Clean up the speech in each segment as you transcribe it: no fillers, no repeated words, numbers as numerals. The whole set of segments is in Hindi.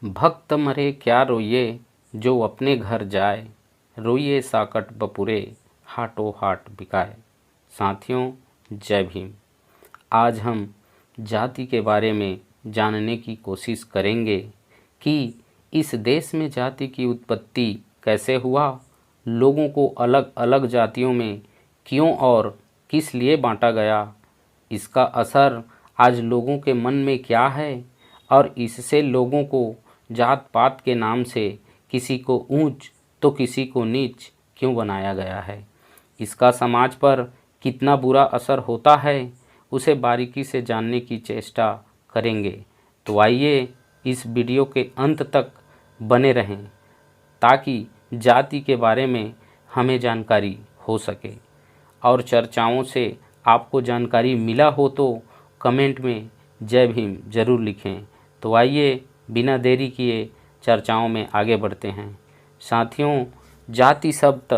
भक्त मरे क्या रोइए, जो अपने घर जाए, रोइए साकट बपुरे, हाटो हाट बिकाए। साथियों, जय भीम। आज हम जाति के बारे में जानने की कोशिश करेंगे कि इस देश में जाति की उत्पत्ति कैसे हुआ, लोगों को अलग अलग जातियों में क्यों और किस लिए बांटा गया, इसका असर आज लोगों के मन में क्या है और इससे लोगों को जात पात के नाम से किसी को ऊंच तो किसी को नीच क्यों बनाया गया है, इसका समाज पर कितना बुरा असर होता है, उसे बारीकी से जानने की चेष्टा करेंगे। तो आइए इस वीडियो के अंत तक बने रहें ताकि जाति के बारे में हमें जानकारी हो सके। और चर्चाओं से आपको जानकारी मिला हो तो कमेंट में जय भीम ज़रूर लिखें। तो आइए बिना देरी किए चर्चाओं में आगे बढ़ते हैं। साथियों, जाति शब्द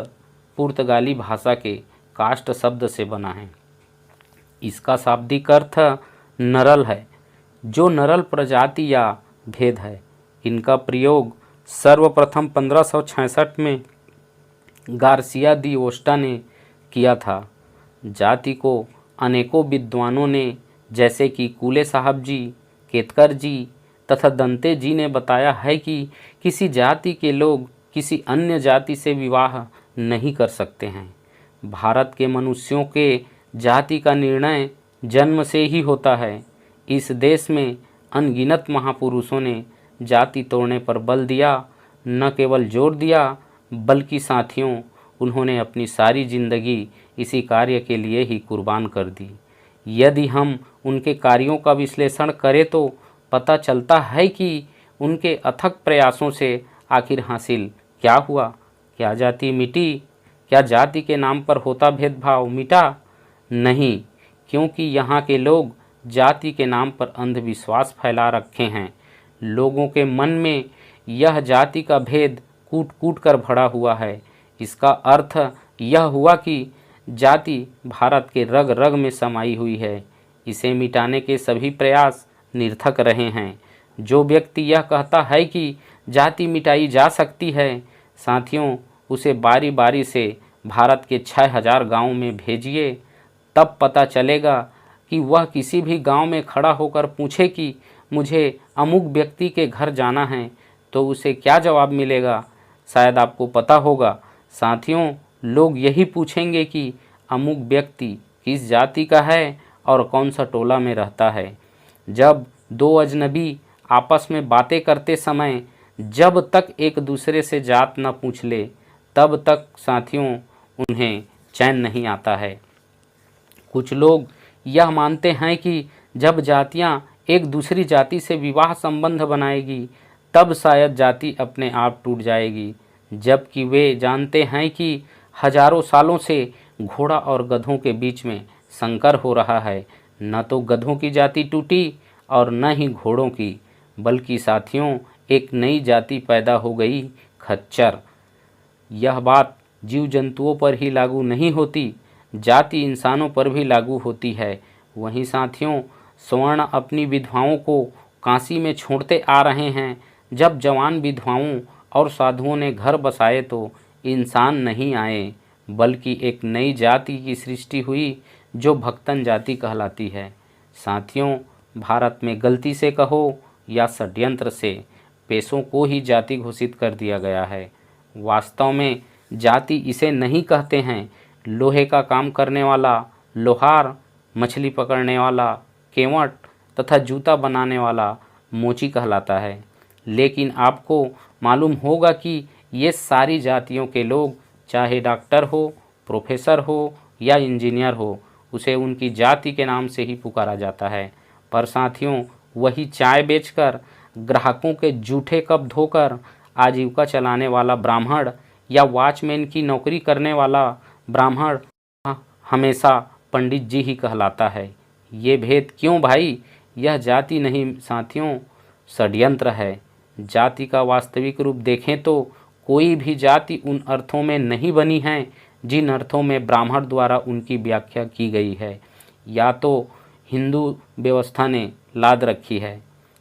पुर्तगाली भाषा के कास्ट शब्द से बना है। इसका शाब्दिक अर्थ नरल है, जो नरल प्रजाति या भेद है। इनका प्रयोग सर्वप्रथम 1566 में गार्सिया दी ओस्टा ने किया था। जाति को अनेकों विद्वानों ने जैसे कि कूले साहब जी, केतकर जी तथा दंते जी ने बताया है कि किसी जाति के लोग किसी अन्य जाति से विवाह नहीं कर सकते हैं। भारत के मनुष्यों के जाति का निर्णय जन्म से ही होता है। इस देश में अनगिनत महापुरुषों ने जाति तोड़ने पर बल दिया, न केवल जोर दिया बल्कि साथियों उन्होंने अपनी सारी जिंदगी इसी कार्य के लिए ही कुर्बान कर दी। यदि हम उनके कार्यों का विश्लेषण करें तो पता चलता है कि उनके अथक प्रयासों से आखिर हासिल क्या हुआ। क्या जाति मिटी? क्या जाति के नाम पर होता भेदभाव मिटा? नहीं, क्योंकि यहाँ के लोग जाति के नाम पर अंधविश्वास फैला रखे हैं। लोगों के मन में यह जाति का भेद कूट कूट कर भरा हुआ है। इसका अर्थ यह हुआ कि जाति भारत के रग रग में समाई हुई है। इसे मिटाने के सभी प्रयास निरर्थक रहे हैं। जो व्यक्ति यह कहता है कि जाति मिटाई जा सकती है, साथियों उसे बारी बारी से भारत के 6000 गाँव में भेजिए, तब पता चलेगा कि वह किसी भी गांव में खड़ा होकर पूछे कि मुझे अमुक व्यक्ति के घर जाना है तो उसे क्या जवाब मिलेगा। शायद आपको पता होगा साथियों, लोग यही पूछेंगे कि अमुक व्यक्ति किस जाति का है और कौन सा टोला में रहता है। जब दो अजनबी आपस में बातें करते समय जब तक एक दूसरे से जात न पूछ ले तब तक साथियों उन्हें चैन नहीं आता है। कुछ लोग यह मानते हैं कि जब जातियां एक दूसरी जाति से विवाह संबंध बनाएगी तब शायद जाति अपने आप टूट जाएगी, जबकि वे जानते हैं कि हजारों सालों से घोड़ा और गधों के बीच में संकर हो रहा है। न तो गधों की जाति टूटी और न ही घोड़ों की, बल्कि साथियों एक नई जाति पैदा हो गई, खच्चर। यह बात जीव जंतुओं पर ही लागू नहीं होती, जाति इंसानों पर भी लागू होती है। वहीं साथियों स्वर्ण अपनी विधवाओं को काशी में छोड़ते आ रहे हैं। जब जवान विधवाओं और साधुओं ने घर बसाए तो इंसान नहीं आए, बल्कि एक नई जाति की सृष्टि हुई जो भक्तन जाति कहलाती है। साथियों, भारत में गलती से कहो या षड्यंत्र से पेशों को ही जाति घोषित कर दिया गया है। वास्तव में जाति इसे नहीं कहते हैं। लोहे का काम करने वाला लोहार, मछली पकड़ने वाला केवट तथा जूता बनाने वाला मोची कहलाता है। लेकिन आपको मालूम होगा कि ये सारी जातियों के लोग, चाहे डॉक्टर हो, प्रोफेसर हो या इंजीनियर हो, उसे उनकी जाति के नाम से ही पुकारा जाता है। पर साथियों वही चाय बेचकर, ग्राहकों के जूठे कप धोकर आजीविका चलाने वाला ब्राह्मण या वॉचमैन की नौकरी करने वाला ब्राह्मण हमेशा पंडित जी ही कहलाता है। ये भेद क्यों भाई? यह जाति नहीं साथियों, षड्यंत्र है। जाति का वास्तविक रूप देखें तो कोई भी जाति उन अर्थों में नहीं बनी है जिन अर्थों में ब्राह्मण द्वारा उनकी व्याख्या की गई है या तो हिंदू व्यवस्था ने लाद रखी है।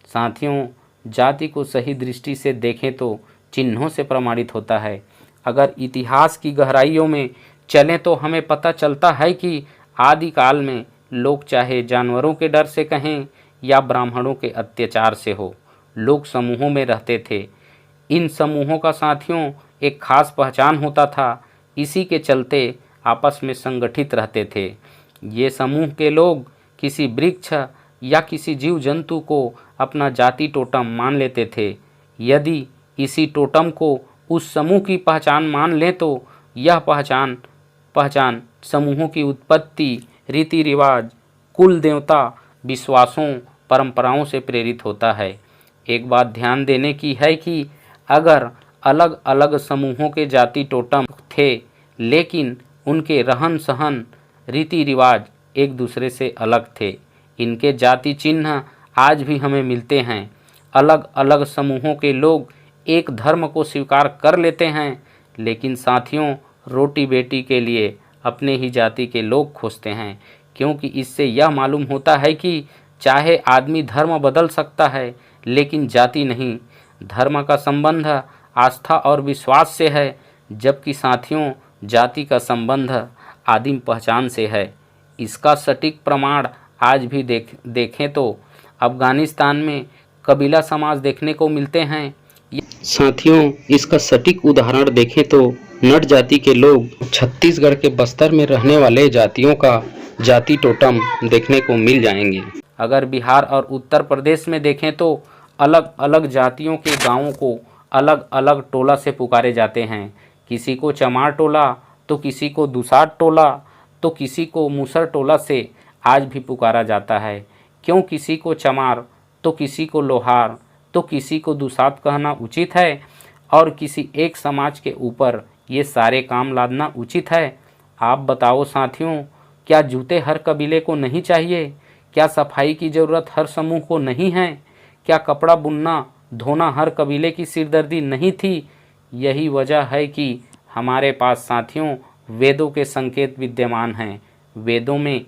साथियों जाति को सही दृष्टि से देखें तो चिन्हों से प्रमाणित होता है। अगर इतिहास की गहराइयों में चलें तो हमें पता चलता है कि आदिकाल में लोग चाहे जानवरों के डर से कहें या ब्राह्मणों के अत्याचार से हो, लोग समूहों में रहते थे। इन समूहों का साथियों एक खास पहचान होता था। इसी के चलते आपस में संगठित रहते थे। ये समूह के लोग किसी वृक्ष या किसी जीव जंतु को अपना जाति टोटम मान लेते थे। यदि इसी टोटम को उस समूह की पहचान मान लें तो यह पहचान समूहों की उत्पत्ति, रीति रिवाज, कुल देवता, विश्वासों, परंपराओं से प्रेरित होता है। एक बात ध्यान देने की है कि अगर अलग अलग समूहों के जाति टोटम थे लेकिन उनके रहन सहन, रीति रिवाज एक दूसरे से अलग थे। इनके जाति चिन्ह आज भी हमें मिलते हैं। अलग अलग समूहों के लोग एक धर्म को स्वीकार कर लेते हैं, लेकिन साथियों रोटी बेटी के लिए अपने ही जाति के लोग खोजते हैं, क्योंकि इससे यह मालूम होता है कि चाहे आदमी धर्म बदल सकता है लेकिन जाति नहीं। धर्म का संबंध आस्था और विश्वास से है, जबकि साथियों जाति का संबंध आदिम पहचान से है। इसका सटीक प्रमाण आज भी देखें तो अफगानिस्तान में कबीला समाज देखने को मिलते हैं। साथियों इसका सटीक उदाहरण देखें तो नट जाति के लोग छत्तीसगढ़ के बस्तर में रहने वाले जातियों का जाति टोटम देखने को मिल जाएंगे। अगर बिहार और उत्तर प्रदेश में देखें तो अलग अलग जातियों के गांवों को अलग अलग टोला से पुकारे जाते हैं। किसी को चमार टोला तो किसी को दुसाट टोला तो किसी को मूसर टोला से आज भी पुकारा जाता है। क्यों किसी को चमार तो किसी को लोहार तो किसी को दुसाट कहना उचित है और किसी एक समाज के ऊपर ये सारे काम लादना उचित है? आप बताओ साथियों, क्या जूते हर कबीले को नहीं चाहिए? क्या सफाई की ज़रूरत हर समूह को नहीं है? क्या कपड़ा बुनना धोना हर कबीले की सिरदर्दी नहीं थी? यही वजह है कि हमारे पास साथियों वेदों के संकेत विद्यमान हैं। वेदों में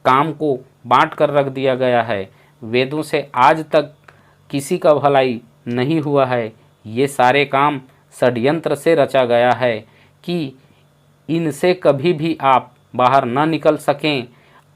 काम को बांट कर रख दिया गया है। वेदों से आज तक किसी का भलाई नहीं हुआ है। ये सारे काम षड्यंत्र से रचा गया है कि इनसे कभी भी आप बाहर न निकल सकें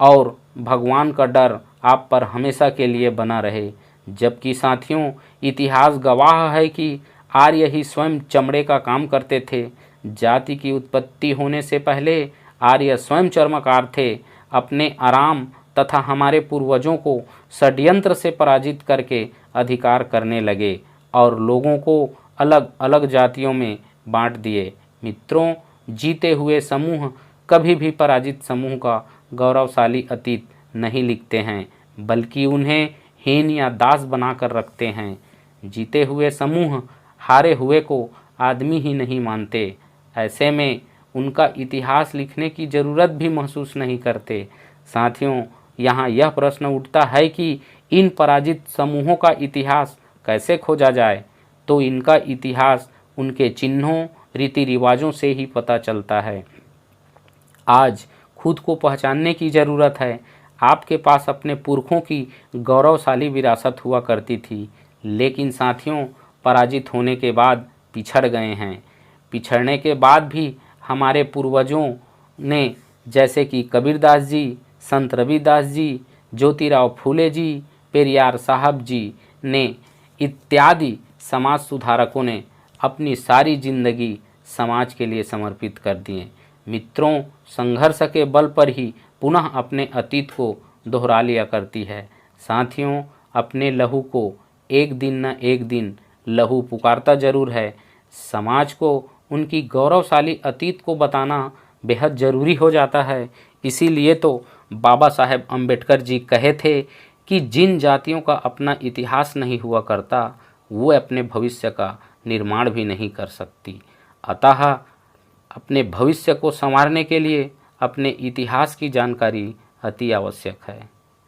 और भगवान का डर आप पर हमेशा के लिए बना रहे। जबकि साथियों इतिहास गवाह है कि आर्य ही स्वयं चमड़े का काम करते थे। जाति की उत्पत्ति होने से पहले आर्य स्वयं चर्मकार थे। अपने आराम तथा हमारे पूर्वजों को षड्यंत्र से पराजित करके अधिकार करने लगे और लोगों को अलग अलग जातियों में बांट दिए। मित्रों, जीते हुए समूह कभी भी पराजित समूह का गौरवशाली अतीत नहीं लिखते हैं, बल्कि उन्हें हीन या दास बनाकर रखते हैं। जीते हुए समूह हारे हुए को आदमी ही नहीं मानते। ऐसे में उनका इतिहास लिखने की ज़रूरत भी महसूस नहीं करते। साथियों, यहाँ यह प्रश्न उठता है कि इन पराजित समूहों का इतिहास कैसे खोजा जाए? तो इनका इतिहास उनके चिन्हों, रीति रिवाजों से ही पता चलता है। आज खुद को पहचानने की ज़रूरत है। आपके पास अपने पुरखों की गौरवशाली विरासत हुआ करती थी, लेकिन साथियों पराजित होने के बाद पिछड़ गए हैं। पिछड़ने के बाद भी हमारे पूर्वजों ने, जैसे कि कबीरदास जी, संत रविदास जी, ज्योतिराव फूले जी, पेरियार साहब जी ने इत्यादि समाज सुधारकों ने अपनी सारी जिंदगी समाज के लिए समर्पित कर दिए। मित्रों, संघर्ष के बल पर ही पुनः अपने अतीत को दोहरा लिया करती है। साथियों, अपने लहू को एक दिन न एक दिन लहू पुकारता जरूर है। समाज को उनकी गौरवशाली अतीत को बताना बेहद ज़रूरी हो जाता है। इसीलिए तो बाबा साहेब अम्बेडकर जी कहे थे कि जिन जातियों का अपना इतिहास नहीं हुआ करता वो अपने भविष्य का निर्माण भी नहीं कर सकती। अतः अपने भविष्य को संवारने के लिए अपने इतिहास की जानकारी अति आवश्यक है।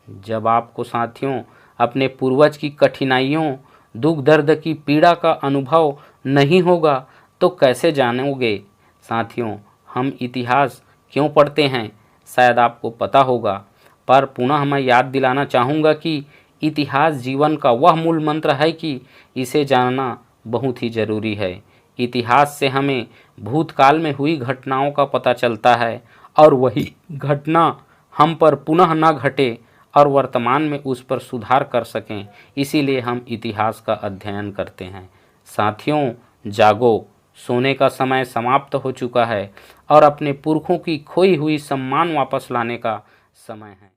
जब आपको साथियों अपने पूर्वज की कठिनाइयों, दुख दर्द की पीड़ा का अनुभव नहीं होगा तो कैसे जानोगे? साथियों, हम इतिहास क्यों पढ़ते हैं शायद आपको पता होगा, पर पुनः मैं याद दिलाना चाहूँगा कि इतिहास जीवन का वह मूल मंत्र है कि इसे जानना बहुत ही ज़रूरी है। इतिहास से हमें भूतकाल में हुई घटनाओं का पता चलता है और वही घटना हम पर पुनः न घटे और वर्तमान में उस पर सुधार कर सकें, इसीलिए हम इतिहास का अध्ययन करते हैं। साथियों, जागो, सोने का समय समाप्त हो चुका है और अपने पुरखों की खोई हुई सम्मान वापस लाने का समय है।